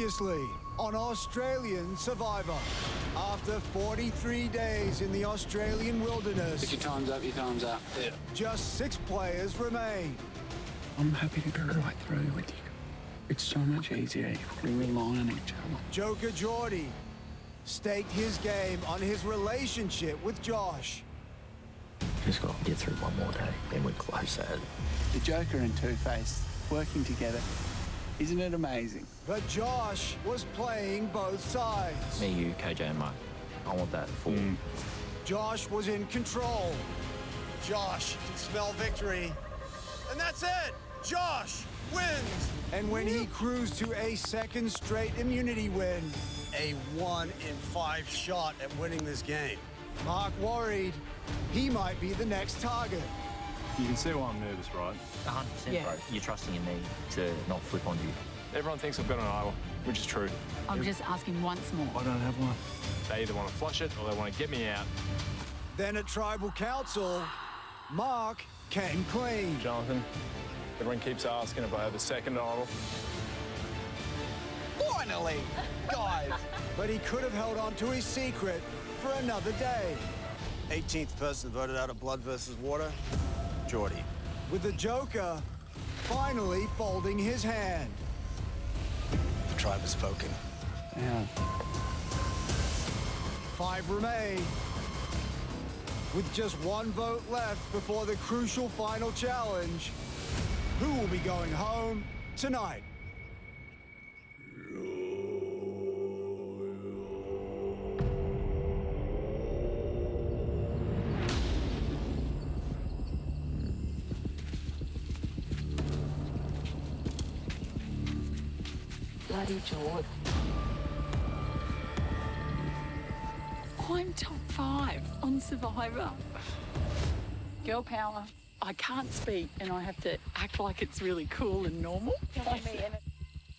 Previously on Australian Survivor. After 43 days in the Australian wilderness, If your time's up, your time's up. Yeah. just 6 players remain. I'm happy to go right through with you. It's so much easier if we rely on each other. Joker Geordie staked his game on his relationship with Josh. Just got to get through one more day, then we're close at it. The Joker and Two-Face working together. Isn't it amazing? But Josh was playing both sides. Me, you, KJ and Mike. I want that full. Josh was in control. Josh can smell victory. And that's it! Josh wins! And when he cruised to a second straight immunity win, A 1 in 5 shot at winning this game. Mark worried he might be the next target. You can see why I'm nervous, right? 100%, bro. You're trusting in me to not flip on you. Everyone thinks I've got an idol, which is true. I'm just asking once more. I don't have one. They either want to flush it or they want to get me out. Then at Tribal Council, Mark came clean. Jonathan, everyone keeps asking if I have a second idol. Finally, guys. But he could have held on to his secret for another day. 18th person voted out of Blood versus Water, Geordie. With the Joker finally folding his hand. The tribe has spoken. Yeah. 5 remain. With just 1 vote left before the crucial final challenge, who will be going home tonight? Bloody George. I'm top 5 on Survivor. Girl power. I can't speak and I have to act like it's really cool and normal.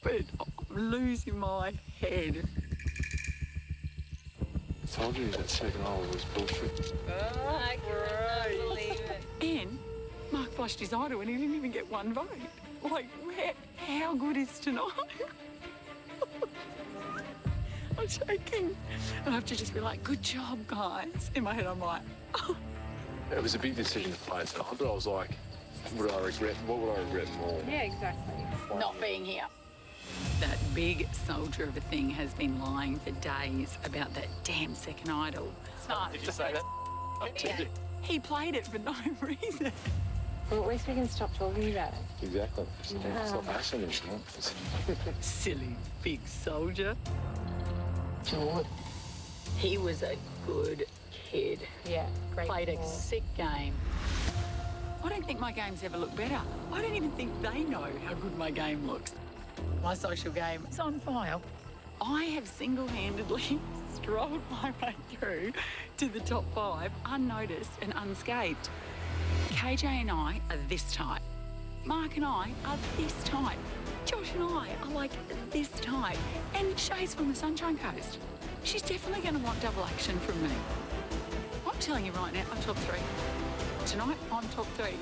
But I'm losing my head. I told you that second idol was bullshit. And Mark flushed his idol and he didn't even get 1 vote. Like, how good is tonight? I'm shaking. I have to just be like, good job, guys. In my head, I'm like, oh. It was a big decision to play tonight, but I was like, what would I regret more? Yeah, exactly. Not being here. That big soldier of a thing has been lying for days about that damn second idol. Did you say that? I did. He played it for no reason. Well, at least we can stop talking about it. Exactly. Stop asking me. Silly big soldier. George. He was a good kid. Yeah, great. Played a ball. sick game. I don't think my games ever look better. I don't even think they know how good my game looks. My social game is on fire. I have single-handedly strolled my way through to the top 5 unnoticed and unscathed. KJ and I are this type. Mark and I are this type. Josh and I are like this type. And Shay's from the Sunshine Coast. She's definitely going to want double action from me. I'm telling you right now, I'm top 3. Tonight, I'm top 3.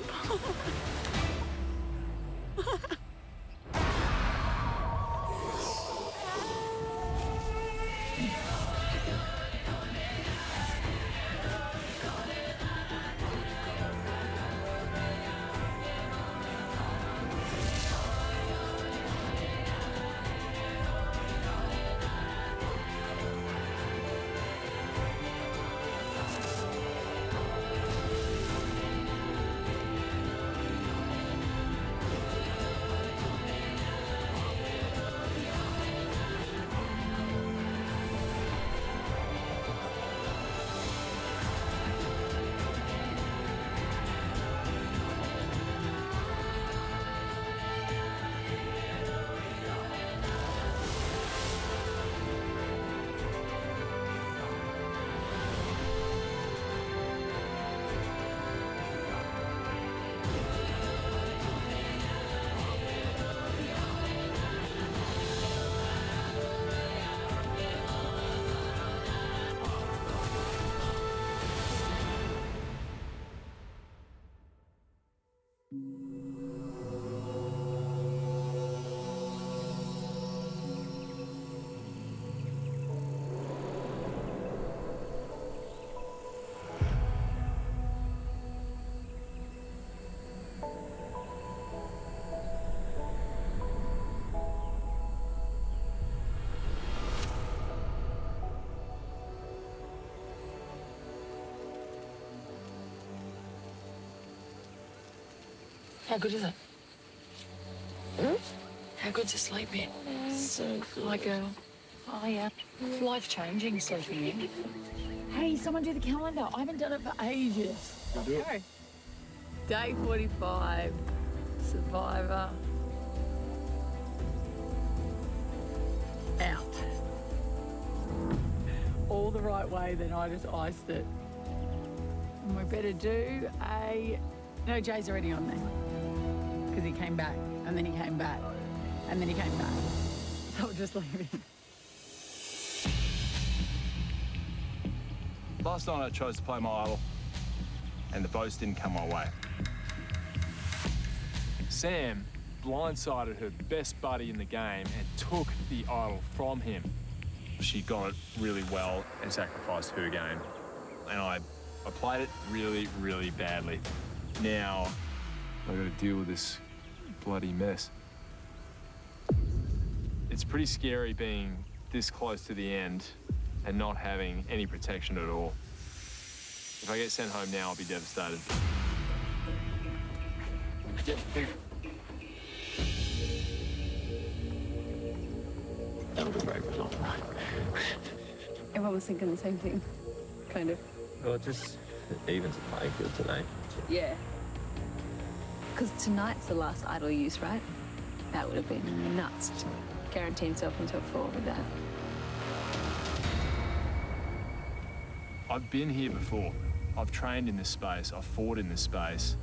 How good is it? How good's a sleep in? So like oh yeah, life-changing sleeping in. Hey, someone do the calendar. I haven't done it for ages. Do it. Go. Day 45, Survivor. Out. All the right way, then I just iced it. And we better do a... No, Jay's already on there. Because he came back, and then he came back, and then he came back. So we'll just leave him. Last night I chose to play my idol, and the boats didn't come my way. Sam blindsided her best buddy in the game and took the idol from him. She got it really well and sacrificed her game. And I played it really, really badly. Now I got to deal with this bloody mess. It's pretty scary being this close to the end and not having any protection at all. If I get sent home now, I'll be devastated. That was a great result. Everyone was thinking the same thing, kind of. Well, it just evens the playing field today. Yeah. Because tonight's the last idol use, right? That would have been nuts to guarantee himself into a 4 with that. I've been here before. I've trained in this space. I've fought in this space.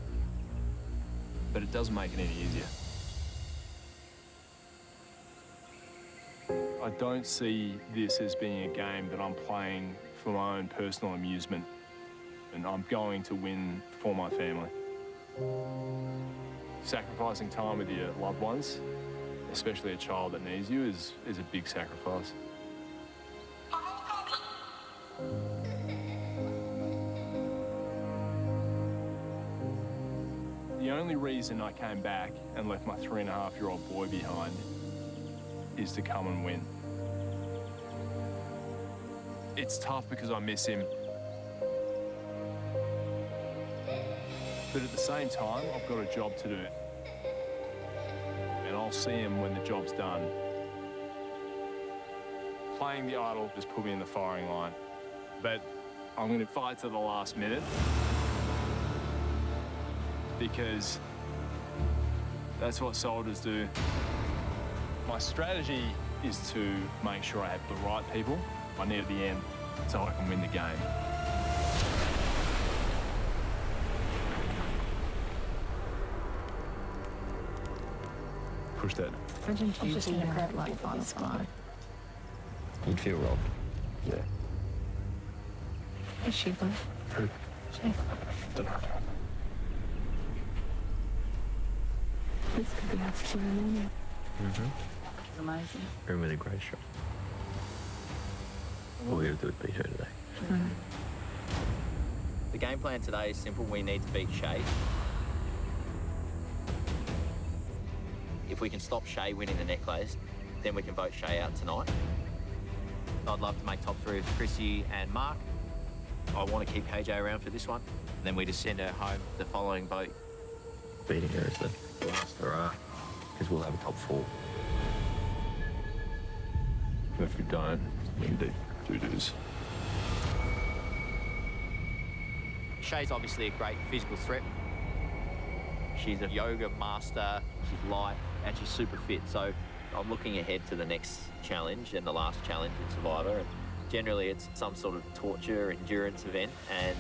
But it doesn't make it any easier. I don't see this as being a game that I'm playing for my own personal amusement. And I'm going to win for my family. Sacrificing time with your loved ones, especially a child that needs you, is a big sacrifice. The only reason I came back and left my 3.5-year-old boy behind is to come and win. It's tough because I miss him. But at the same time, I've got a job to do. And I'll see him when the job's done. Playing the idol just put me in the firing line. But I'm going to fight to the last minute. Because that's what soldiers do. My strategy is to make sure I have the right people I need at the end so I can win the game. Push that. Imagine you just gonna grab like final spot. You'd feel robbed. Yeah. Is she going? Who? Don't know. This could be us for a minute. It's amazing. Room with a great shot. All we have to do is beat her today. The game plan today is simple. We need to beat Shay. If we can stop Shay winning the necklace, then we can vote Shay out tonight. I'd love to make top 3 with Chrissy and Mark. I want to keep KJ around for this one. And then we just send her home the following vote. Beating her is the last hurrah, because we'll have a top 4. If we don't, we can do doo-doos. Shay's obviously a great physical threat. She's a yoga master, she's light, and she's super fit. So I'm looking ahead to the next challenge and the last challenge in Survivor. And generally, it's some sort of torture, endurance event. And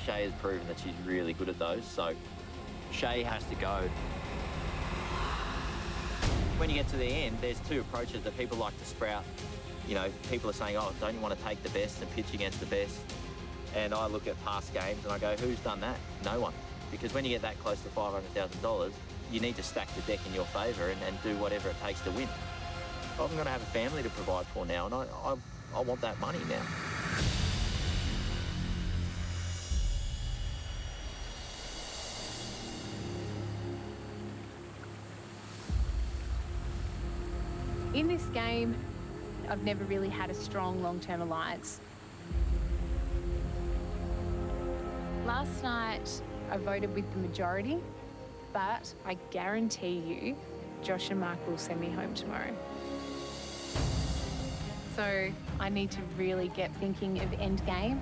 Shay has proven that she's really good at those. So Shay has to go. When you get to the end, there's 2 approaches that people like to sprout. You know, people are saying, oh, don't you want to take the best and pitch against the best? And I look at past games and I go, who's done that? No one. Because when you get that close to $500,000, you need to stack the deck in your favour and do whatever it takes to win. I'm going to have a family to provide for now, and I want that money now. In this game, I've never really had a strong long-term alliance. Last night, I voted with the majority, But I guarantee you, Josh and Mark will send me home tomorrow. So I need to really get thinking of end game.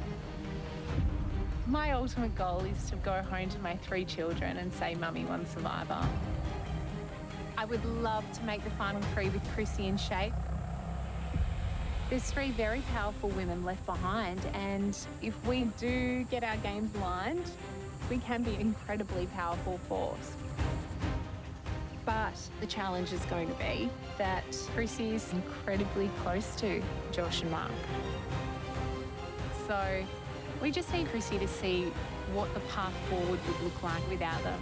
My ultimate goal is to go home to my 3 children and say, Mummy won Survivor. I would love to make the final 3 with Chrissy and Shay. There's 3 very powerful women left behind, and if we do get our games aligned, we can be an incredibly powerful force. But the challenge is going to be that Chrissy is incredibly close to Josh and Mark. So we just need Chrissy to see what the path forward would look like without them.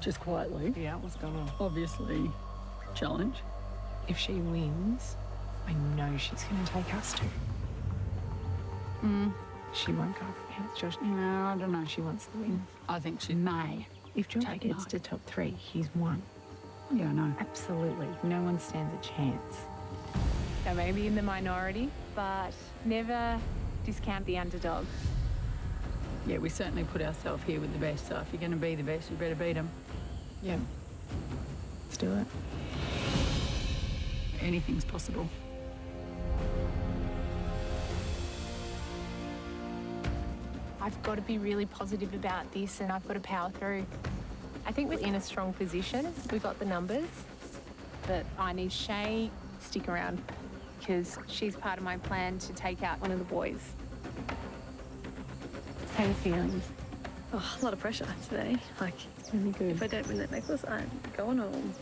Just quietly. Yeah, what's going on? Obviously, challenge. If she wins, I know she's going to take us too. She won't go up against Josh. No, I don't know. She wants the win. I think she may. If Josh gets to top 3, he's won. Yeah, I know. Absolutely. No one stands a chance. They may be in the minority, but never discount the underdog. Yeah, we certainly put ourselves here with the best, so if you're going to be the best, you better beat them. Yeah. Let's do it. Anything's possible. I've got to be really positive about this, and I've got to power through. I think we're in a strong position. We've got the numbers, but I need Shay to stick around because she's part of my plan to take out one of the boys. How are you feeling? Oh, a lot of pressure today. Like, Really good. if I don't win that necklace, I'm going home.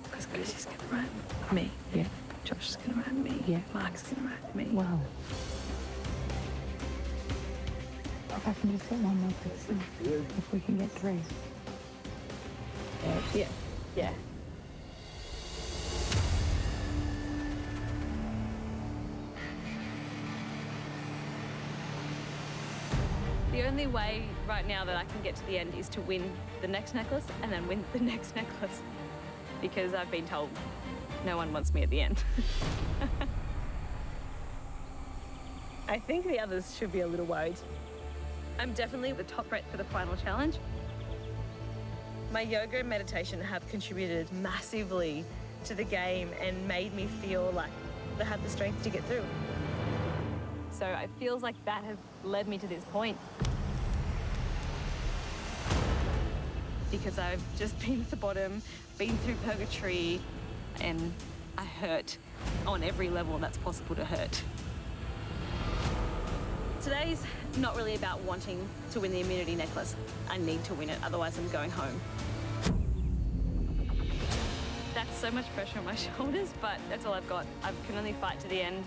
Because Chrissy's going to ride me. Yeah. Josh is going to ride me. Yeah. Mark's going to ride me. Wow. If I can just get one more person, if we can get 3. Yeah. Yeah. The only way right now that I can get to the end is to win the next necklace and then win the next necklace. Because I've been told no one wants me at the end. I think the others should be a little worried. I'm definitely the top rate for the final challenge. My yoga and meditation have contributed massively to the game and made me feel like I have the strength to get through. So it feels like that has led me to this point. Because I've just been at the bottom, been through purgatory, and I hurt on every level that's possible to hurt. Today's not really about wanting to win the immunity necklace. I need to win it, otherwise I'm going home. That's so much pressure on my shoulders, but that's all I've got. I can only fight to the end.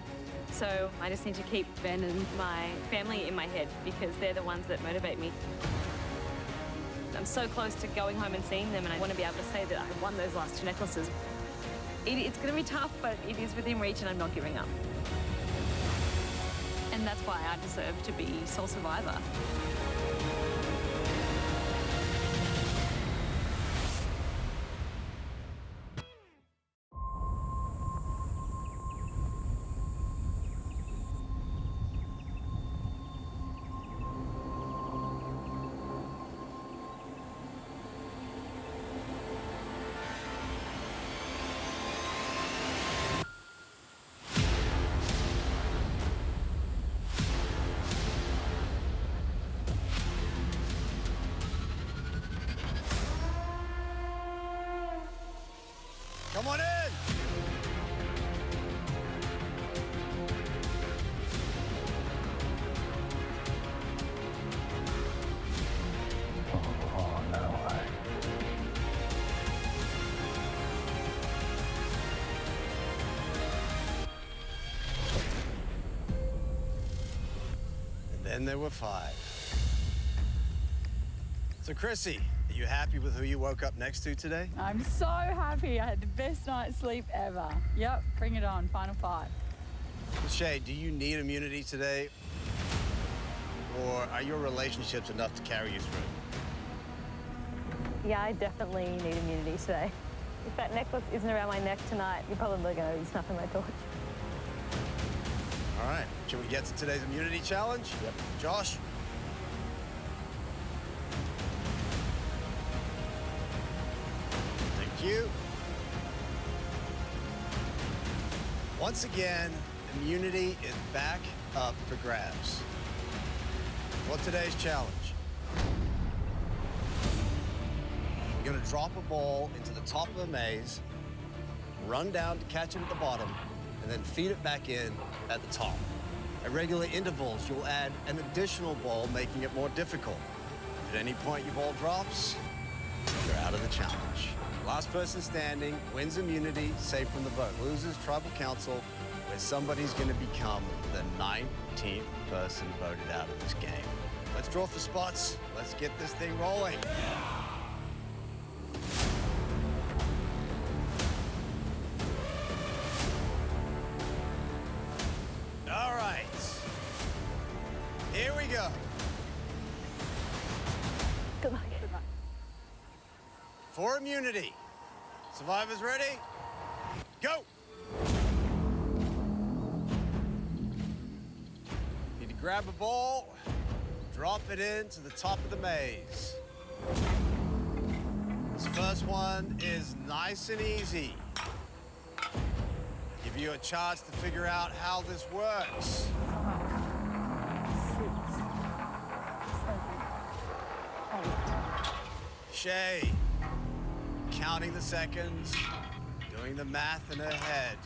So I just need to keep Ben and my family in my head because they're the ones that motivate me. I'm so close to going home and seeing them, and I want to be able to say that I won those last 2 necklaces. It's going to be tough, but it is within reach and I'm not giving up. And that's why I deserve to be sole survivor. Come on in! Oh, no way. And then there were 5. So, Chrissy, are you happy with who you woke up next to today? I'm so happy. I had the best night's sleep ever. Yep, bring it on. Final 5. Shay, do you need immunity today? Or are your relationships enough to carry you through? Yeah, I definitely need immunity today. If that necklace isn't around my neck tonight, you're probably going to be snuffing my torch. All right, should we get to today's immunity challenge? Yep. Josh? Thank you. Once again, immunity is back up for grabs. For today's challenge, you're going to drop a ball into the top of the maze, run down to catch it at the bottom, and then feed it back in at the top. At regular intervals, you'll add an additional ball, making it more difficult. If at any point your ball drops, you're out of the challenge. Last person standing wins immunity, safe from the vote. Losers, tribal council, where somebody's going to become the 19th person voted out of this game. Let's draw for spots. Let's get this thing rolling. All right. Here we go. Good luck. Good luck. For immunity. Survivors ready? Go! Need to grab a ball, drop it into the top of the maze. This first one is nice and easy. Give you a chance to figure out how this works. 6, 7, 8. Shay, counting the seconds, doing the math in her head.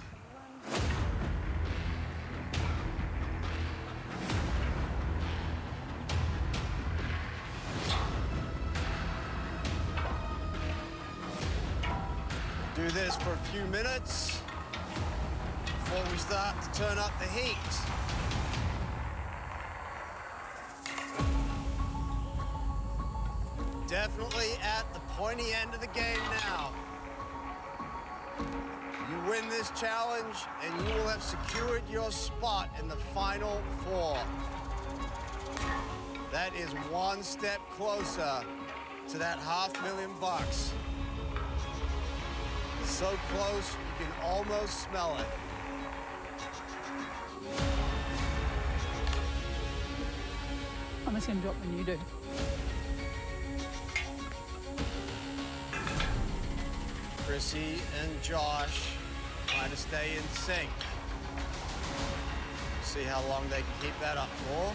Do this for a few minutes before we start to turn up the heat. Definitely at the pointy end of the game now. You win this challenge and you will have secured your spot in the final four. That is one step closer to that $500,000. So close, you can almost smell it. I'm just going to drop when you do. Chrissy and Josh trying to stay in sync. See how long they can keep that up for.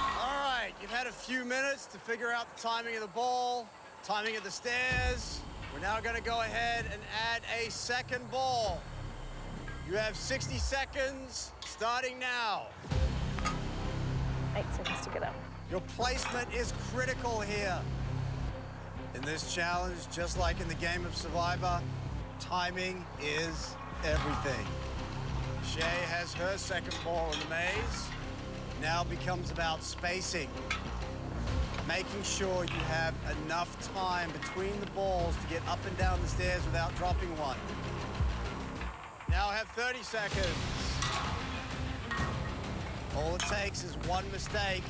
All right, you've had a few minutes to figure out the timing of the ball, timing of the stairs. We're now going to go ahead and add a second ball. You have 60 seconds starting now. 8 seconds to get up. Your placement is critical here. In this challenge, just like in the game of Survivor, timing is everything. Shay has her second ball in the maze. Now becomes about spacing. Making sure you have enough time between the balls to get up and down the stairs without dropping one. Now have 30 seconds. All it takes is one mistake.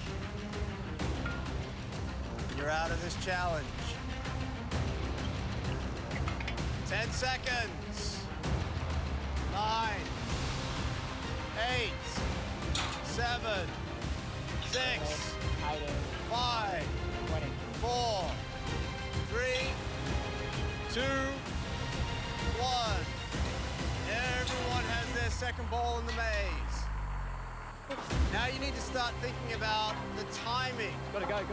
You're out of this challenge. 10 seconds. 9, 8, 7, 6, 5, 4, 3, 2, 1. Everyone has their second ball in the maze. Now you need to start thinking about the timing. Gotta go.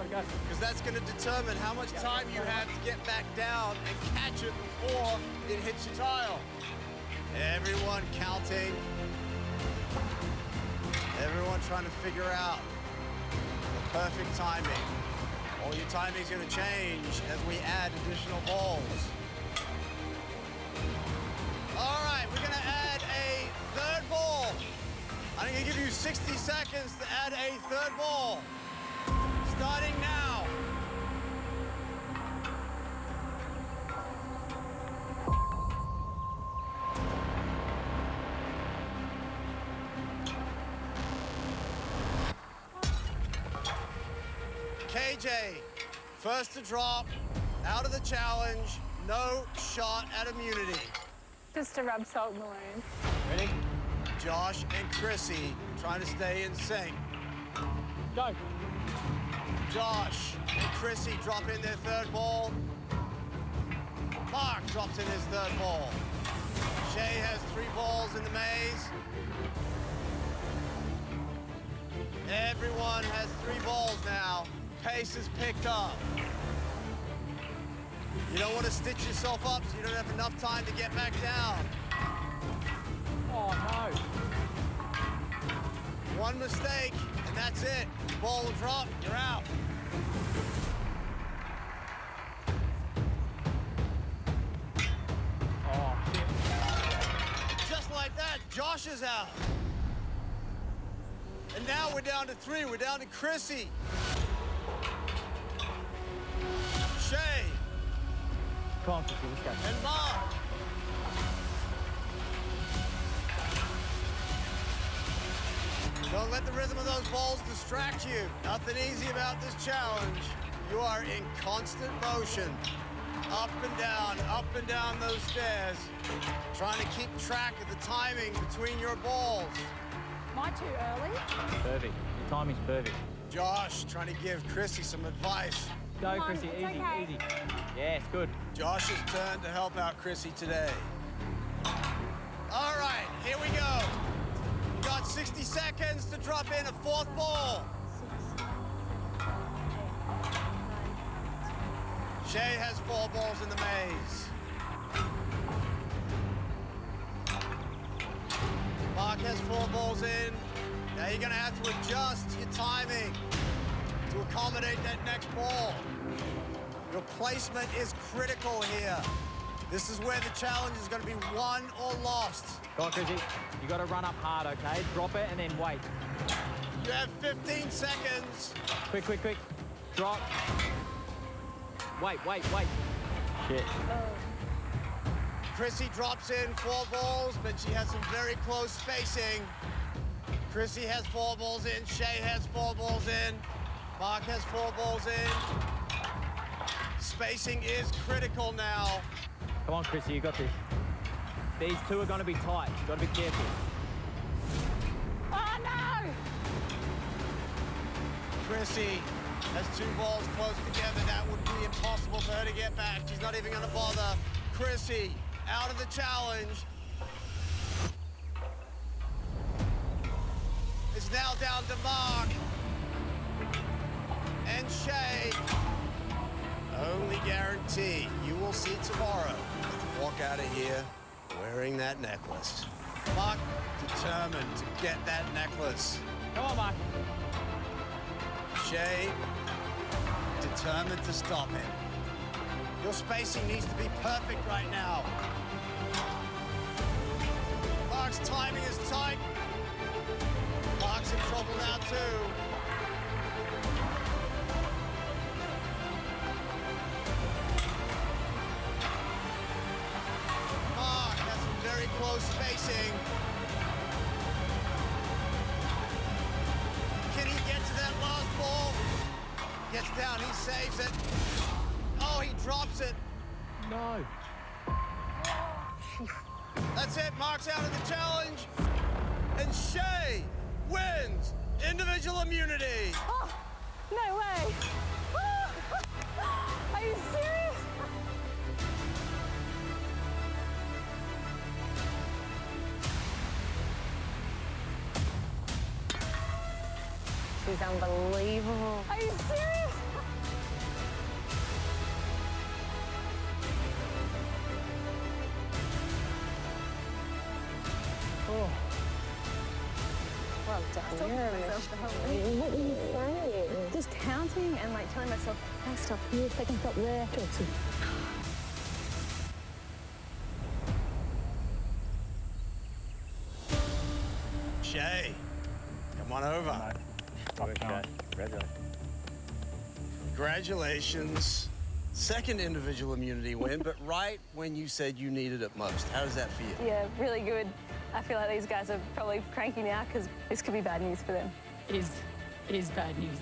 Because that's going to determine how much time you have to get back down and catch it before it hits your tile. Everyone counting. Everyone trying to figure out the perfect timing. All your timing is going to change as we add additional balls. All right, we're going to add a third ball. I'm going to give you 60 seconds to add a third ball. Starting now. KJ, first to drop, out of the challenge, no shot at immunity. Just to rub salt in the wound. Ready? Josh and Chrissy trying to stay in sync. Go. Josh and Chrissy drop in their third ball. drops in his third ball. Shea has 3 balls in the maze. Everyone has 3 balls now. Pace is picked up. You don't want to stitch yourself up so you don't have enough time to get back down. Oh, no. One mistake, and that's it. Ball will drop, you're out. Oh, shit. Just like that, Josh is out. And now we're down to 3. We're down to Chrissy. Shea. Come on, Chrissy, let's go. And Mark. Don't let the rhythm of those balls distract you. Nothing easy about this challenge. You are in constant motion. Up and down those stairs. Trying to keep track of the timing between your balls. Am I too early? Perfect. Your timing's perfect. Josh trying to give Chrissy some advice. Go, Chrissy. it's Easy, okay. easy. Yes, good. Josh's turn to help out Chrissy today. All right, here we go. You got 60 seconds to drop in a 4th ball. Shea has 4 balls in the maze. Mark has 4 balls in. Now you're gonna have to adjust your timing to accommodate that next ball. Your placement is critical here. This is where the challenge is gonna be won or lost. Go on, Chrissy. You got to run up hard, okay? Drop it and then wait. You have 15 seconds. Quick, quick, quick. Drop. Wait. Shit. Chrissy drops in 4 balls, but she has some very close spacing. Chrissy has 4 balls in, Shea has 4 balls in, Mark has 4 balls in. Spacing is critical now. Come on, Chrissy, you got this. These 2 are going to be tight. You got to be careful. Oh, no! Chrissy has 2 balls close together. That would be impossible for her to get back. She's not even going to bother. Chrissy out of the challenge. It's now down to Mark and Shea. Only guarantee you will see tomorrow. Walk out of here wearing that necklace. Mark determined to get that necklace. Come on, Mark. Shea determined to stop him. Your spacing needs to be perfect right now. Mark's timing is tight. Mark's in trouble now too. Mark has some very close spacing. Can he get to that last ball? Gets down, he saves it. Oh, he drops it. No. That's it, Mark's out of the challenge. And Shea wins individual immunity. Oh, no way. Are you serious? She's unbelievable. Are you serious? Oh. Well done. What were you saying? Just counting and like telling myself, first stop here, second stop there. Shea, come on over. Congratulations. Congratulations. Second individual immunity win, but right when you said you needed it most. How does that feel? Yeah, really good. I feel like these guys are probably cranky now because this could be bad news for them. It is bad news.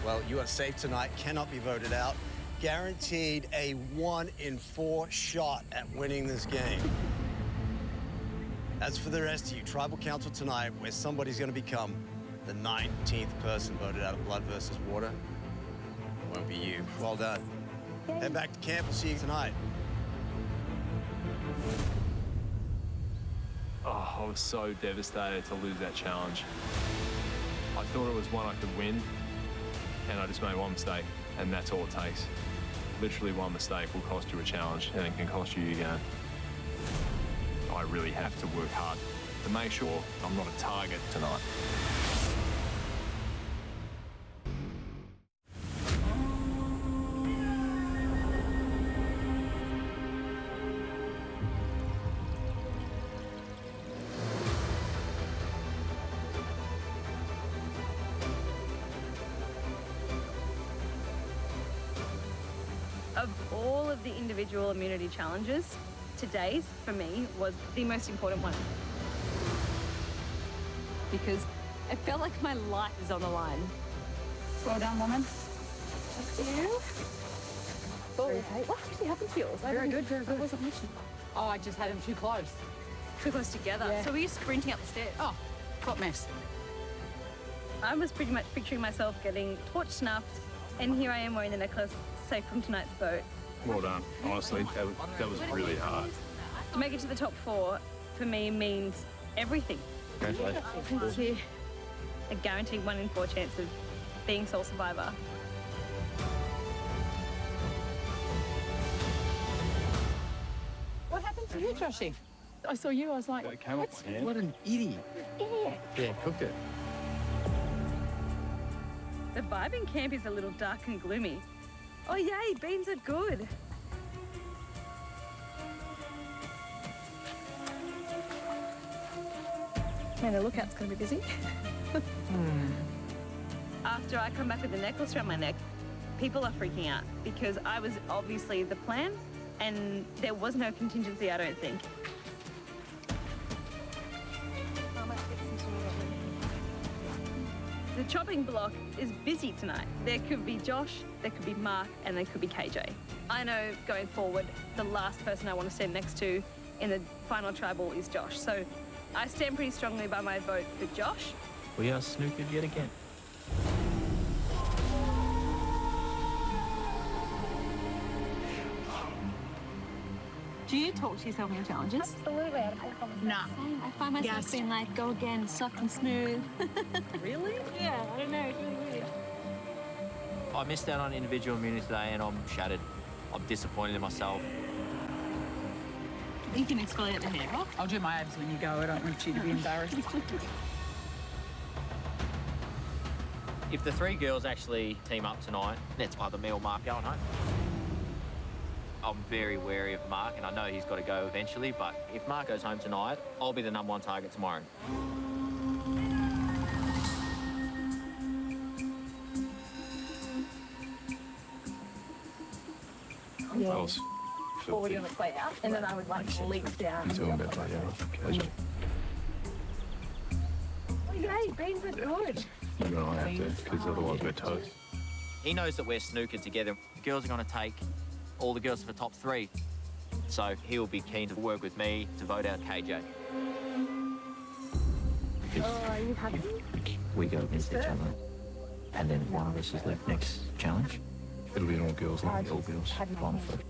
Well, you are safe tonight, cannot be voted out. Guaranteed a 1 in 4 shot at winning this game. As for the rest of you, Tribal Council tonight, where somebody's going to become the 19th person voted out of Blood versus Water, won't be you. Well done. Head back to camp. We'll see you tonight. Oh, I was so devastated to lose that challenge. I thought it was one I could win, and I just made one mistake, and that's all it takes. Literally one mistake will cost you a challenge, and it can cost you your game. I really have to work hard to make sure I'm not a target tonight. Of all of the individual immunity challenges, today's, for me, was the most important one. Because I felt like my life is on the line. Well done, woman. Thank you. Oh, okay. What actually happened to yours? Very good, very good. I wasn't watching. Oh, I just had them too close. Too close together. Yeah. So were you sprinting up the stairs? Oh, hot mess. I was pretty much picturing myself getting torch snuffed, and here I am wearing the necklace safe from tonight's boat. Well done. Honestly, that was really hard. To make it to the top 4, for me, means everything. Congratulations. Thank you. A guaranteed 1 in 4 chance of being sole survivor. What happened to you, Joshy? I saw you, I was like, It came off my hand. What an idiot. idiot. Yeah, cooked it. The vibe in camp is a little dark and gloomy. Oh yay, beans are good. Man, the lookout's gonna be busy. After I come back with the necklace around my neck, people are freaking out because I was obviously the plan and there was no contingency, I don't think. The chopping block is busy tonight. There could be Josh, there could be Mark, and there could be KJ. I know going forward, the last person I want to stand next to in the final tribal is Josh. So I stand pretty strongly by my vote for Josh. We are snookered yet again. Do you talk to yourself in your challenges? Absolutely. Nah. I find myself Yes. being like, go again, soft and smooth. Really? Yeah, I don't know, it's really weird. I missed out on individual immunity today and I'm shattered. I'm disappointed in myself. You can explain it to me. I'll do my abs when you go. I don't want you to be embarrassed. If the 3 girls actually team up tonight, that's either me or Mark going home. I'm very wary of Mark, and I know he's got to go eventually, but if Mark goes home tonight, I'll be the #1 target tomorrow. Yeah. I was Or we're gonna play out, and then I would like leap down. doing a bit like that. Oh, yay, beans are good. You're going to have to, because otherwise we're toast. He knows that we're snookered together. The girls are going to take all the girls for the top 3. So he'll be keen to work with me to vote out KJ. Because Are you happy? we go against each other. And then one of us is left next challenge. It'll be an all-girls league. All girls. Final 3.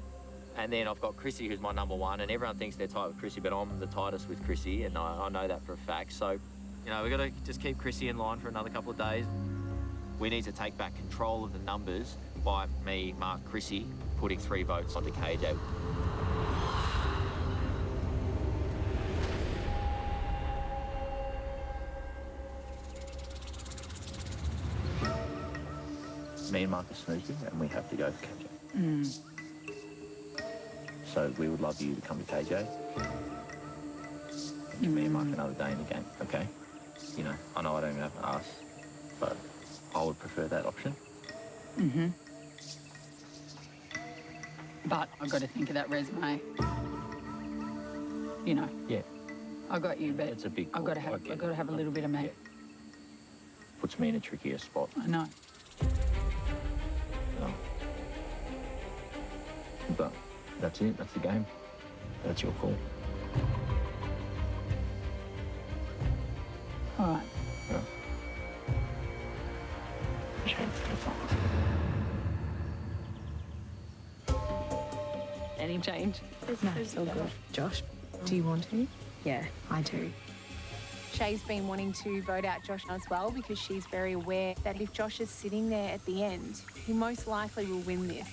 And then I've got Chrissy, who's my #1, and everyone thinks they're tight with Chrissy, but I'm the tightest with Chrissy, and I know that for a fact. So, you know, we've got to just keep Chrissy in line for another couple of days. We need to take back control of the numbers by me, Mark, Chrissy, putting 3 votes onto KJ. Me and Mark are snookered, and we have to go for KJ. So we would love you to come to KJ. Give me and Mark another day in the game, okay? You know, I know I don't even have to ask, but I would prefer that option. But I've got to think of that resume. You know, Yeah, I got you, but it's a big I've got to have, call, I I've got to have a little bit of me. Yeah. Puts me in a trickier spot. I know. No. But that's it, that's the game. That's your call. All right. Yeah. Any any change. No, it's all good. Josh, do you want to? Yeah, I do. Shay's been wanting to vote out Josh as well because she's very aware that if Josh is sitting there at the end, he most likely will win this.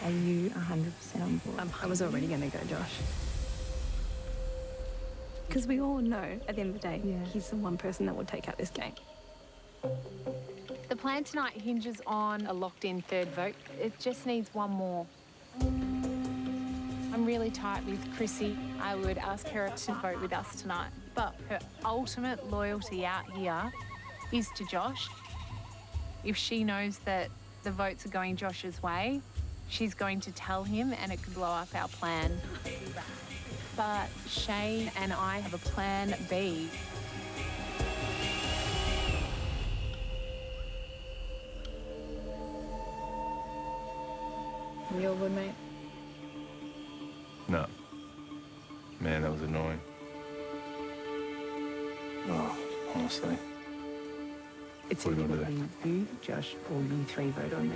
Are you 100% on board? I was already going to go Josh. Because we all know, at the end of the day, he's the one person that will take out this game. The plan tonight hinges on a locked-in third vote. It just needs one more. I'm really tight with Chrissy. I would ask her to vote with us tonight. But her ultimate loyalty out here is to Josh. If she knows that the votes are going Josh's way, she's going to tell him and it could blow up our plan. But Shay and I have a plan B. You all good, mate? No. Man, that was annoying. Oh, honestly. It's What are you either gonna going to be you, Josh, or you three vote on me.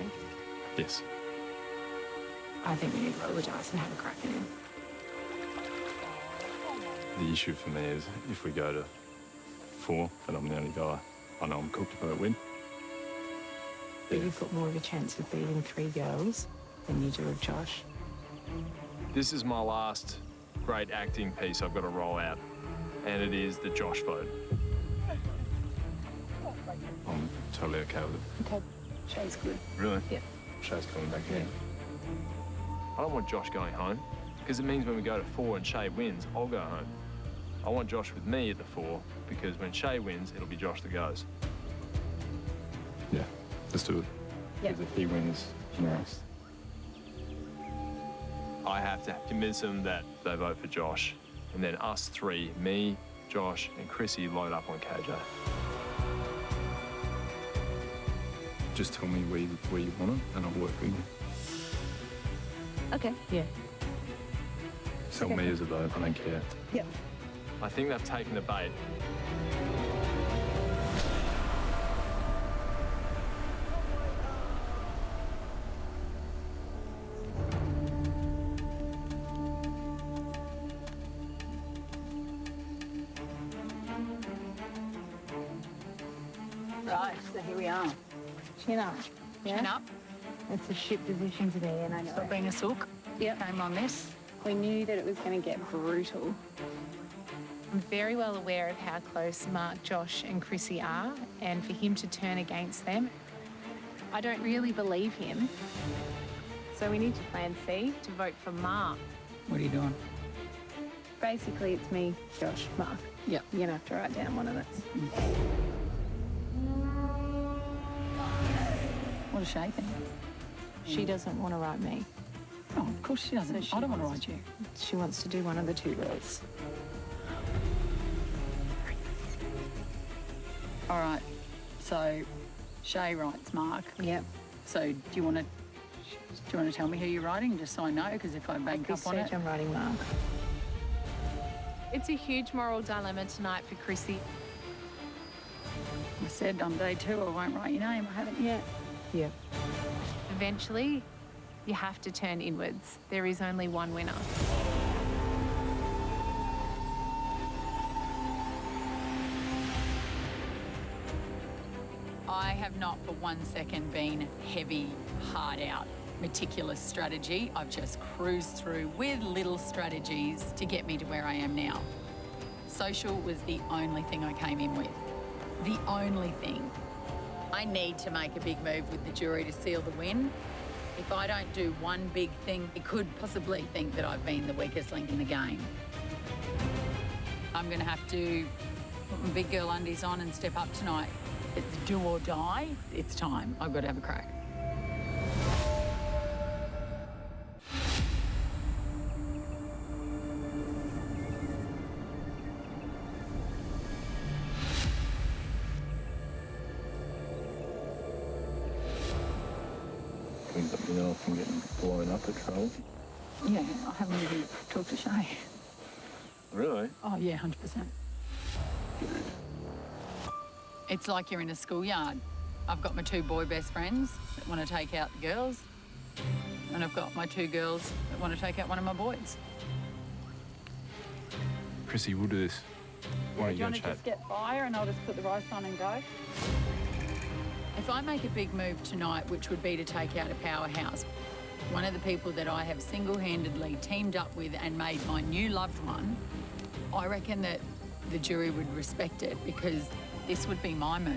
Yes. I think we need to roll the dice and have a crack at him. The issue for me is if we go to 4 and I'm the only guy, I know I'm cooked if I don't win. But you've got more of a chance of beating 3 girls than you do of Josh. This is my last great acting piece I've got to roll out, and it is the Josh vote. I'm totally okay with it. Okay, Shay's good. Really? Yep. Shay's coming back in. I don't want Josh going home, because it means when we go to 4 and Shay wins, I'll go home. I want Josh with me at the 4, because when Shay wins, it'll be Josh that goes. Yeah, let's do it. Yep. Because if he wins, nice. I have to convince them that they vote for Josh, and then us 3, me, Josh, and Chrissy, load up on KJ. Just tell me where you want it, and I'll work with you. Okay. Yeah. Tell me as a vote, I don't care. Yep. I think they've taken the bait. Right, so here we are. Chin up. Chin up. It's a shit position to be in, I know. Stop being a sook. Yep. Came on this. We knew that it was going to get brutal. I'm very well aware of how close Mark, Josh and Chrissy are, and for him to turn against them, I don't really believe him. So we need to plan C to vote for Mark. What are you doing? Basically, it's me, Josh, Mark. Yep. You're going to have to write down one of those. What does Shay think? She doesn't want to write me. Oh, of course she doesn't. So I don't want to write you. She wants to do one of the 2 roles. All right. So Shay writes Mark. Yep. So do you want to tell me who you're writing, just so I know? Because if I bank up on it, I'm writing Mark. It's a huge moral dilemma tonight for Chrissy. I said on day 2 I won't write your name. I haven't yet. Yep. Eventually, you have to turn inwards. There is only one winner. I have not for 1 second been heavy, hard out, meticulous strategy. I've just cruised through with little strategies to get me to where I am now. Social was the only thing I came in with. The only thing. I need to make a big move with the jury to seal the win. If I don't do one big thing, it could possibly think that I've been the weakest link in the game. I'm going to have to put my big girl undies on and step up tonight. It's do or die. It's time. I've got to have a crack. Can you let me know if I'm getting blown up at trouble? Yeah, I haven't even talked to Shay. Really? Oh, yeah, 100%. It's like you're in a schoolyard. I've got my 2 boy best friends that want to take out the girls. And I've got my 2 girls that want to take out one of my boys. Chrissy, we'll do this. Why don't you go want to chat? just get fire and I'll just put the rice on and go? If I make a big move tonight, which would be to take out a powerhouse, one of the people that I have single-handedly teamed up with and made my new loved one, I reckon that the jury would respect it because this would be my move.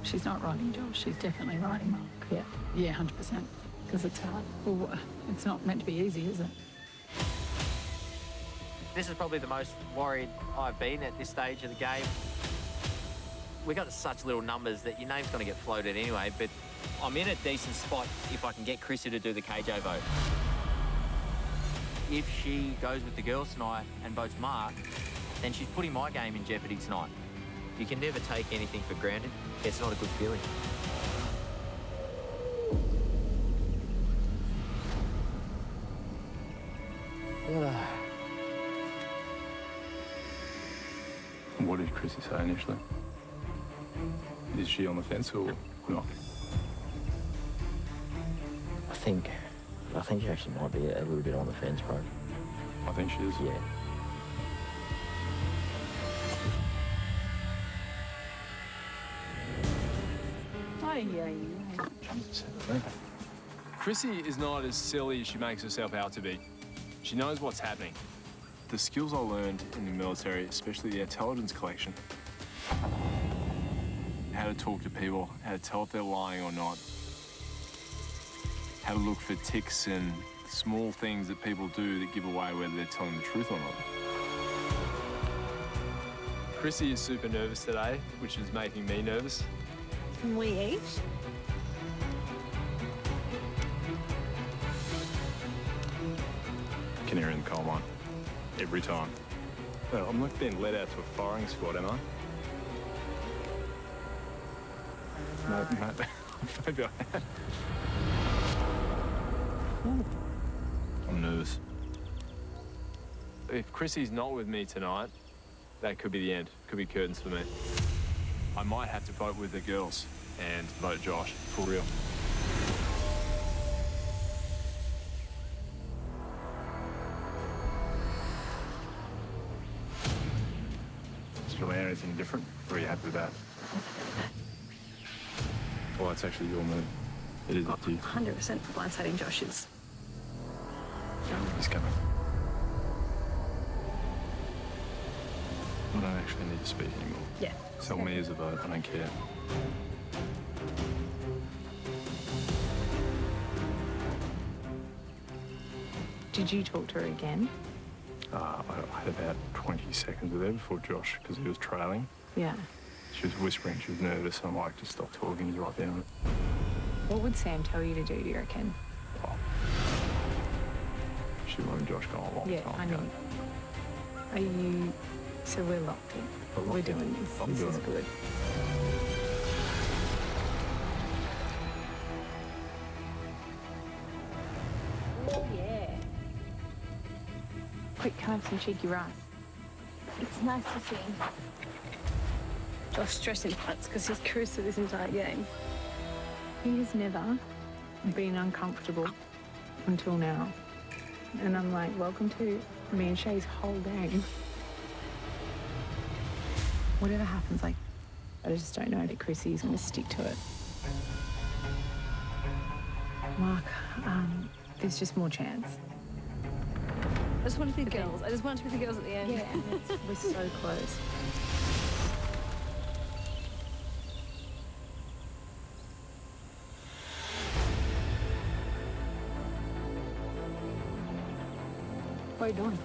She's not riding Josh, she's definitely riding Mark. Yeah. Yeah, 100%. Because it's hard. Well, it's not meant to be easy, is it? This is probably the most worried I've been at this stage of the game. We got such little numbers that your name's going to get floated anyway, but I'm in a decent spot if I can get Chrissy to do the KJ vote. If she goes with the girls tonight and votes Mark, then she's putting my game in jeopardy tonight. You can never take anything for granted. It's not a good feeling. What did Chrissy say initially? Is she on the fence or not? I think she actually might be a little bit on the fence, bro. I think she is. Yeah. Chrissy is not as silly as she makes herself out to be. She knows what's happening. The skills I learned in the military, especially the intelligence collection, how to talk to people, how to tell if they're lying or not, how to look for ticks and small things that people do that give away whether they're telling the truth or not. Chrissy is super nervous today, which is making me nervous. Can we eat? Canary in the coal mine. Every time. Well, I'm not being led out to a firing squad, am I? No, maybe I am. I'm nervous. If Chrissy's not with me tonight, that could be the end. Could be curtains for me. I might have to vote with the girls and vote Josh, for real. Julianne, anything different? Or are you happy with that? Well, that's actually your move. It is up to you. 100% blindsiding Josh is. He's coming. I don't actually need to speak anymore. Yeah. Tell me as a vote, I don't care. Did you talk to her again? I had about 20 seconds with her before Josh, because he was trailing. Yeah. She was whispering, she was nervous, and I'm like, just stop talking, he's right there. What would Sam tell you to do, do you reckon? Oh. She wanted Josh gone a long time I ago. know. Are you... So we're locked in. We're doing this. I'm this doing is it. good. Oh, yeah. Quick, can I have some cheeky rice? It's nice to see Josh stressing fronts because he's cruised through this entire game. He has never been uncomfortable until now. And I'm like, welcome to me and Shay's whole game. Whatever happens, like, I just don't know that Chrissy's going to stick to it. Mark, there's just more chance. I just want to be the girls. I just want to be the girls at the end. Yeah, and we're so close. What are you doing?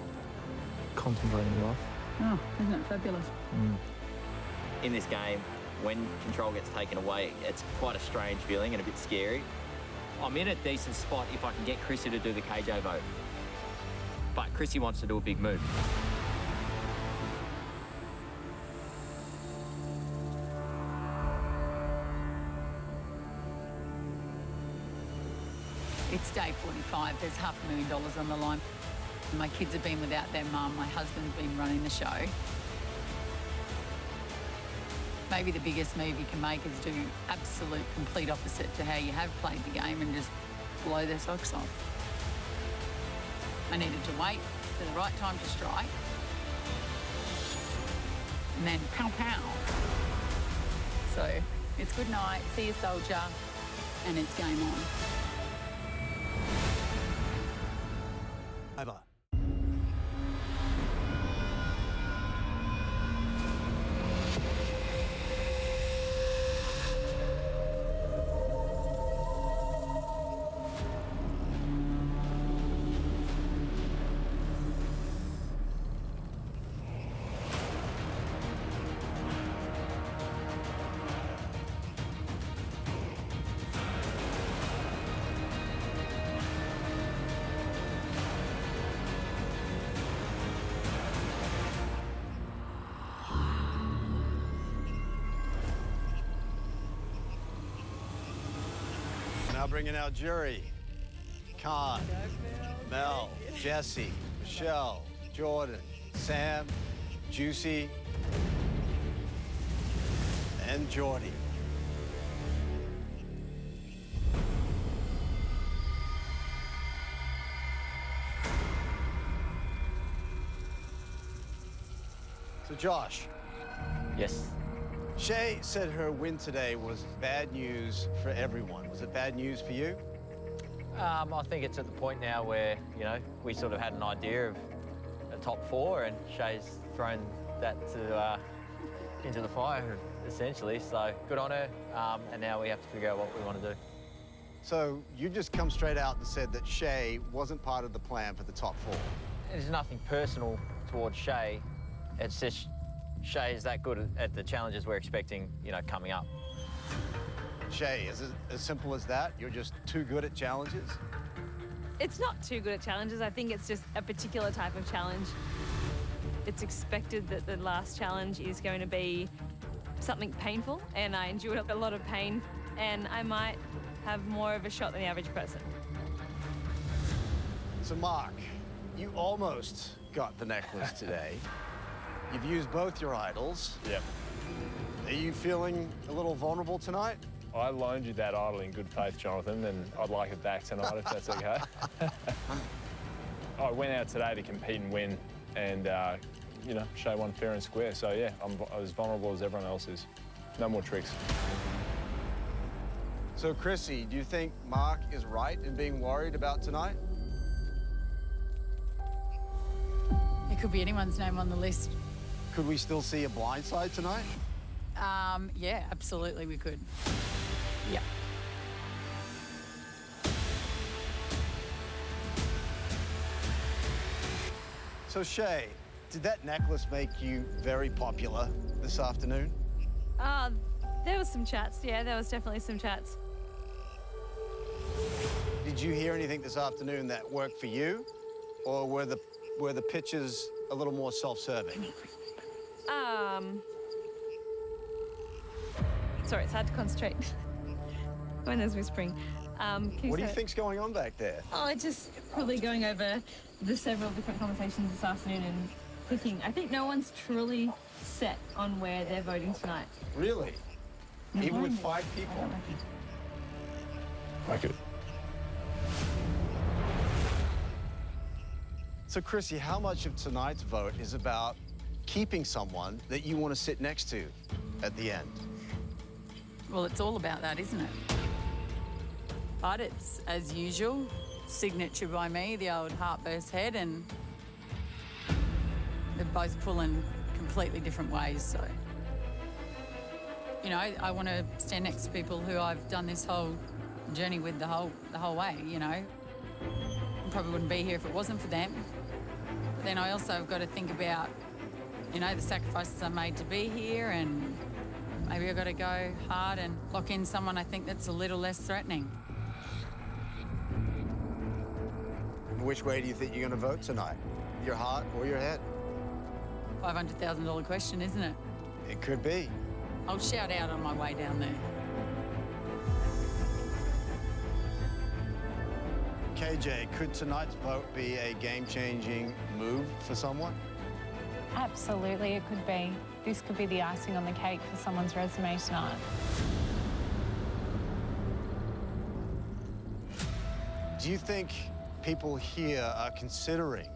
Contemplating life. Oh, isn't it fabulous? In this game, when control gets taken away, it's quite a strange feeling and a bit scary. I'm in a decent spot if I can get Chrissy to do the KJ vote. But Chrissy wants to do a big move. It's day 45. There's $500,000 on the line. My kids have been without their mum. My husband's been running the show. Maybe the biggest move you can make is do absolute complete opposite to how you have played the game and just blow their socks off. I needed to wait for the right time to strike and then pow pow. So it's good night, see you soldier, and it's game on. Over. Now bringing out jury. Con, Mel, Jesse, Michelle, Jordan, Sam, Juicy, and Jordy. So Josh. Yes. Shay said her win today was bad news for everyone. Was it bad news for you? I think it's at the point now where, you know, we sort of had an idea of a top four and Shay's thrown that into the fire, essentially. So good on her, and now we have to figure out what we want to do. So you just come straight out and said that Shay wasn't part of the plan for the top four. There's nothing personal towards Shay. It's just Shay is that good at the challenges we're expecting, you know, coming up. Shay, is it as simple as that? You're just too good at challenges? It's not too good at challenges. I think it's just a particular type of challenge. It's expected that the last challenge is going to be something painful, and I endured a lot of pain, and I might have more of a shot than the average person. So Mark, you almost got the necklace today. You've used both your idols. Yep. Are you feeling a little vulnerable tonight? I loaned you that idol in good faith, Jonathan, and I'd like it back tonight if that's okay. I went out today to compete and win, and you know, Shay won fair and square. So yeah, I'm as vulnerable as everyone else is. No more tricks. So Chrissy, do you think Mark is right in being worried about tonight? It could be anyone's name on the list. Could we still see a blindside tonight? Yeah, absolutely we could. Yeah. So Shay, did that necklace make you very popular this afternoon? There was some chats, yeah, there was definitely some chats. Did you hear anything this afternoon that worked for you? Or were the pitches a little more self-serving? Sorry, it's hard to concentrate when there's whispering. What do you think's going on back there? Oh, just probably going over the several different conversations this afternoon and thinking. I think no one's truly set on where they're voting tonight. Really? Even with 5 people? I could. So Chrissy, how much of tonight's vote is about keeping someone that you want to sit next to at the end? Well, it's all about that, isn't it? But it's, as usual, signature by me, the old heartburst head, and they're both pulling completely different ways, so. You know, I want to stand next to people who I've done this whole journey with the whole way, you know. I probably wouldn't be here if it wasn't for them. But then I also have got to think about, you know, the sacrifices I made to be here, and maybe I've got to go hard and lock in someone I think that's a little less threatening. Which way do you think you're going to vote tonight? Your heart or your head? $500,000 question, isn't it? It could be. I'll shout out on my way down there. KJ, could tonight's vote be a game-changing move for someone? Absolutely, it could be. This could be the icing on the cake for someone's resume tonight. Do you think people here are considering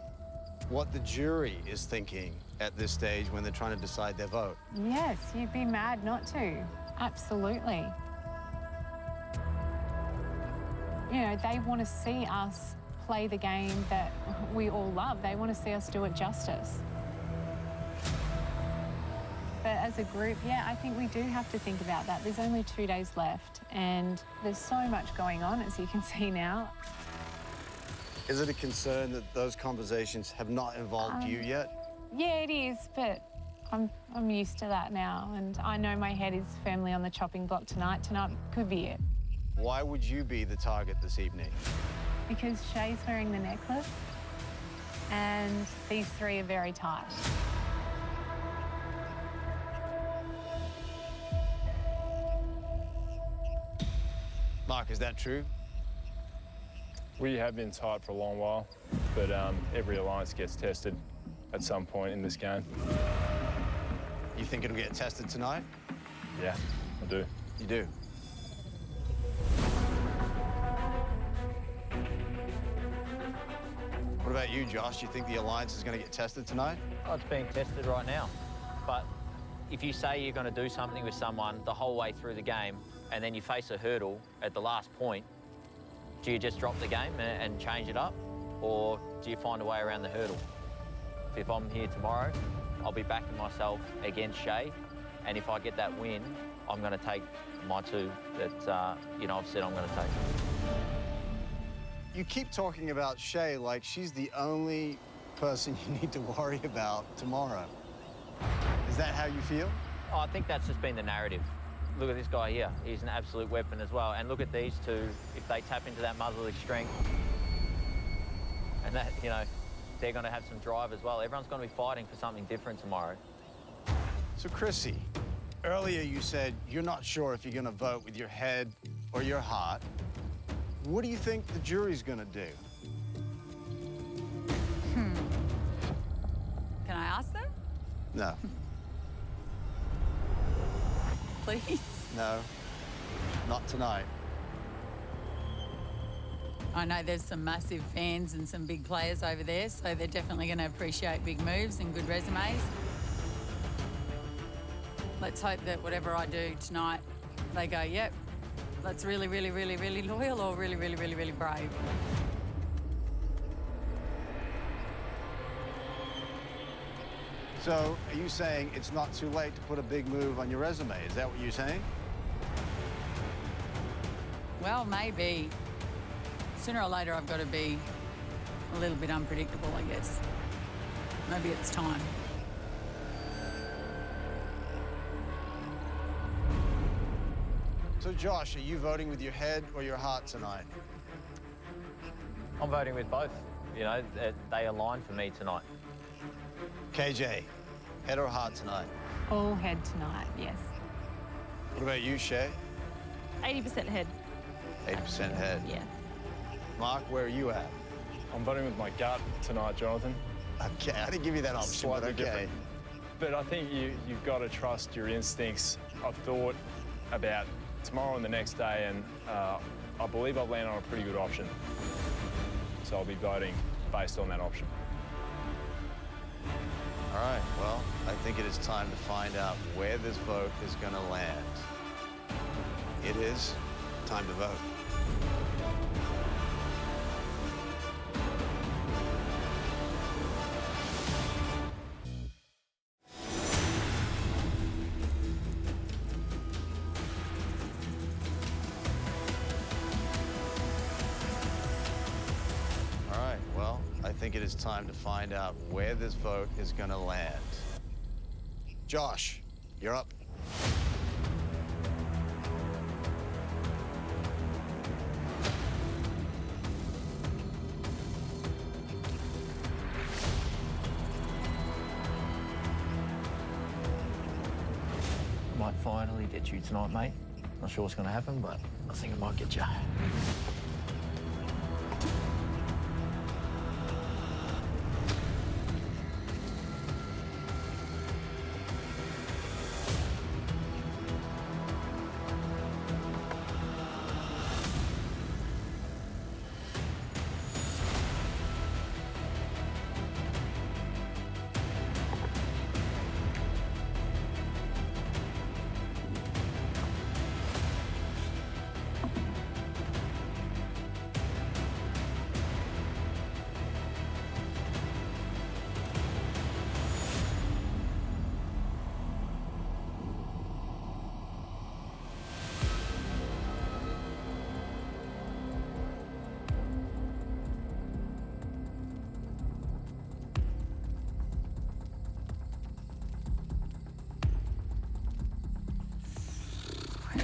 what the jury is thinking at this stage when they're trying to decide their vote? Yes, you'd be mad not to. Absolutely. You know, they want to see us play the game that we all love. They want to see us do it justice. But as a group, yeah, I think we do have to think about that. There's only 2 days left, and there's so much going on, as you can see now. Is it a concern that those conversations have not involved you yet? Yeah, it is, but I'm used to that now, and I know my head is firmly on the chopping block tonight. Tonight could be it. Why would you be the target this evening? Because Shay's wearing the necklace, and these three are very tight. Mark, is that true? We have been tight for a long while, but every alliance gets tested at some point in this game. You think it'll get tested tonight? Yeah, I do. You do? What about you, Josh? Do you think the alliance is going to get tested tonight? Oh, it's being tested right now. But if you say you're going to do something with someone the whole way through the game and then you face a hurdle at the last point, do you just drop the game and change it up? Or do you find a way around the hurdle? If I'm here tomorrow, I'll be backing myself against Shay. And if I get that win, I'm going to take my two that, I've said I'm going to take. You keep talking about Shay like she's the only person you need to worry about tomorrow. Is that how you feel? Oh, I think that's just been the narrative. Look at this guy here. He's an absolute weapon as well. And look at these two. If they tap into that muzzling strength, and that, they're going to have some drive as well. Everyone's going to be fighting for something different tomorrow. So, Chrissy, earlier you said you're not sure if you're going to vote with your head or your heart. What do you think the jury's going to do? Can I ask them? No. Please? No. Not tonight. I know there's some massive fans and some big players over there, so they're definitely going to appreciate big moves and good resumes. Let's hope that whatever I do tonight, they go, yep, that's really, really, really, really loyal or really, really, really, really brave. So, are you saying it's not too late to put a big move on your resume? Is that what you're saying? Well, maybe. Sooner or later, I've got to be a little bit unpredictable, I guess. Maybe it's time. So, Josh, are you voting with your head or your heart tonight? I'm voting with both. They align for me tonight. KJ, head or heart tonight? All head tonight, yes. What about you, Shay? 80% head. 80% head. Yeah. Mark, where are you at? I'm voting with my gut tonight, Jonathan. Okay, I didn't give you that option, Slightly but okay. different. But I think you've got to trust your instincts. I've thought about tomorrow and the next day, and I believe I've landed on a pretty good option. So I'll be voting based on that option. All right, well, I think it is time to find out where this vote is going to land. It is time to vote. All right, well, I think it is time to find out where this vote is going to land. Josh, you're up. Might finally get you tonight, mate. Not sure what's going to happen, but I think it might get you.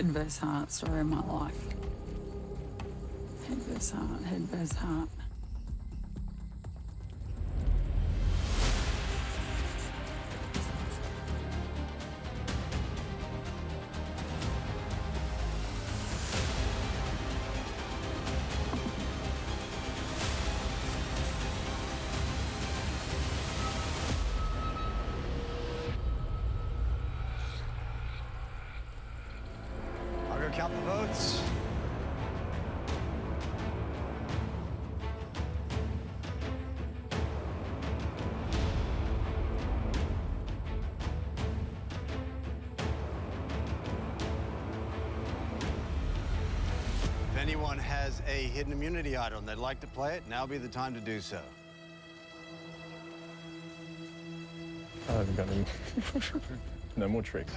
Chicken versus heart story of my life. Head versus heart, head versus heart. I'll go count the votes. If anyone has a hidden immunity item they'd like to play it, now be the time to do so. I haven't got any. No more tricks.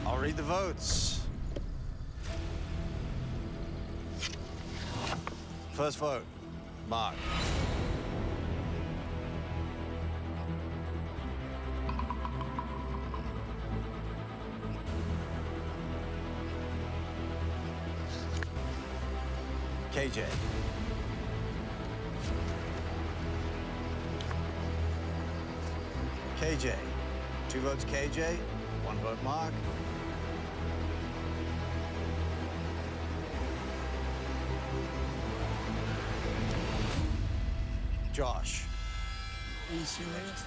I'll read the votes. First vote, Mark. KJ. KJ. 2 votes KJ, 1 vote Mark. Josh. Are you serious?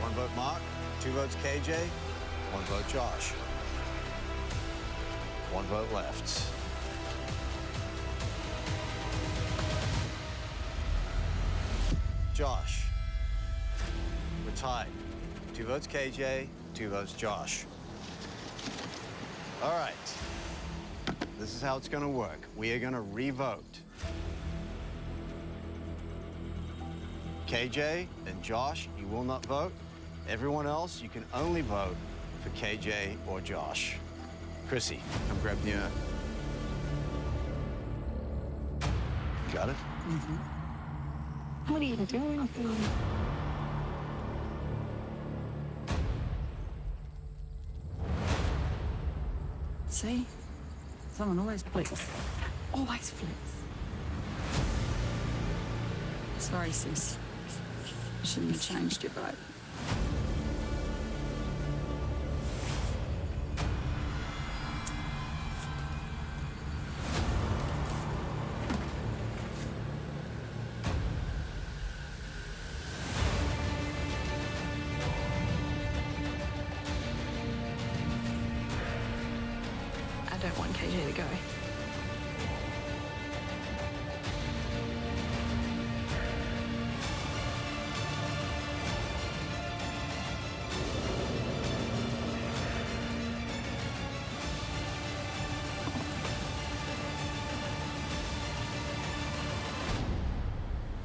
1 vote Mark, 2 votes KJ, 1 vote Josh. 1 vote left. Josh. We're tied. 2 votes KJ, 2 votes Josh. All right. This is how it's going to work. We are going to re-vote. KJ and Josh, you will not vote. Everyone else, you can only vote for KJ or Josh. Chrissy, come grab the urn. Got it? What are you doing? See? Someone always flicks. Always flicks. Sorry, sis. I shouldn't have changed your vote. I don't want KJ to go.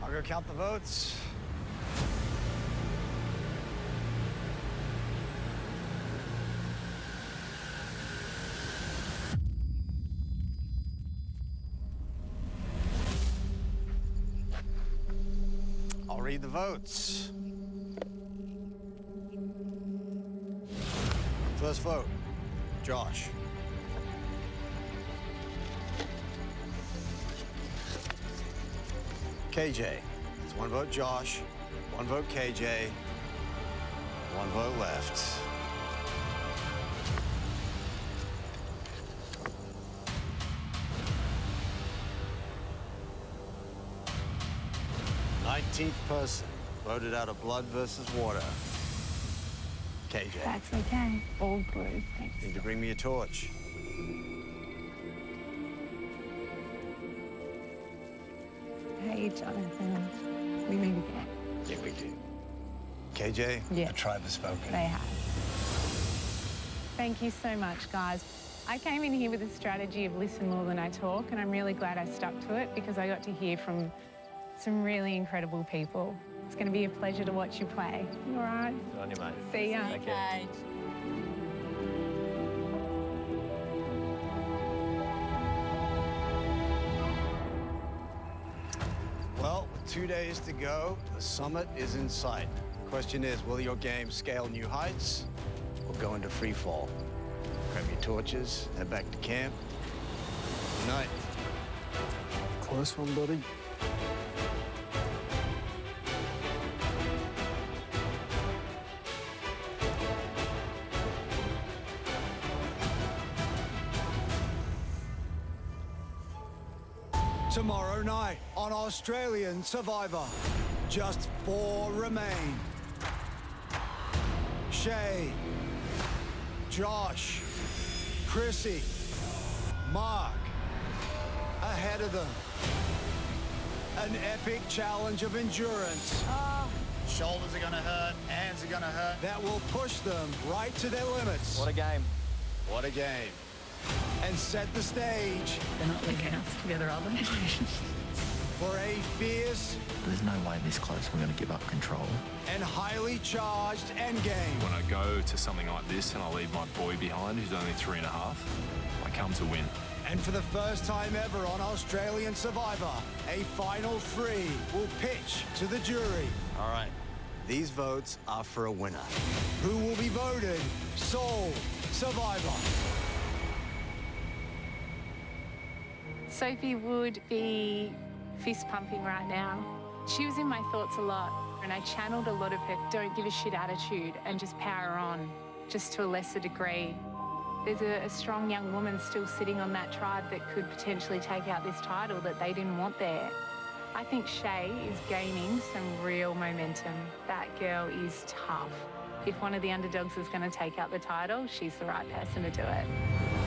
I'll go count the votes. I'll read the votes. First vote, Josh. KJ. It's 1 vote Josh, 1 vote KJ, 1 vote left. th person voted out of blood versus water. KJ. That's okay. All good. Thanks. Need to bring me a torch. Hey, Jonathan. We meet again. Yeah, we do. KJ, Yeah. the tribe has spoken. They have. Thank you so much, guys. I came in here with a strategy of listen more than I talk, and I'm really glad I stuck to it because I got to hear from some really incredible people. It's going to be a pleasure to watch you play. All right? Good on you, mate. See ya. Thank you. Well, with 2 days to go, the summit is in sight. Question is, will your game scale new heights or go into free fall? Grab your torches, head back to camp. Good night. Close one, buddy. Tomorrow night on Australian Survivor, just 4 remain. Shay, Josh, Chrissy, Mark. Ahead of them, an epic challenge of endurance. Shoulders are gonna hurt, hands are gonna hurt. That will push them right to their limits. What a game. What a game. And set the stage They're not linking us together, are they? for a fierce There's no way this close we're going to give up control. and highly charged endgame. When I go to something like this and I leave my boy behind, who's only 3.5, I come to win. And for the first time ever on Australian Survivor, a final 3 will pitch to the jury. All right, these votes are for a winner. Who will be voted sole survivor? Sophie would be fist pumping right now. She was in my thoughts a lot, and I channeled a lot of her don't give a shit attitude and just power on, just to a lesser degree. There's a strong young woman still sitting on that tribe that could potentially take out this title that they didn't want there. I think Shay is gaining some real momentum. That girl is tough. If one of the underdogs is going to take out the title, she's the right person to do it.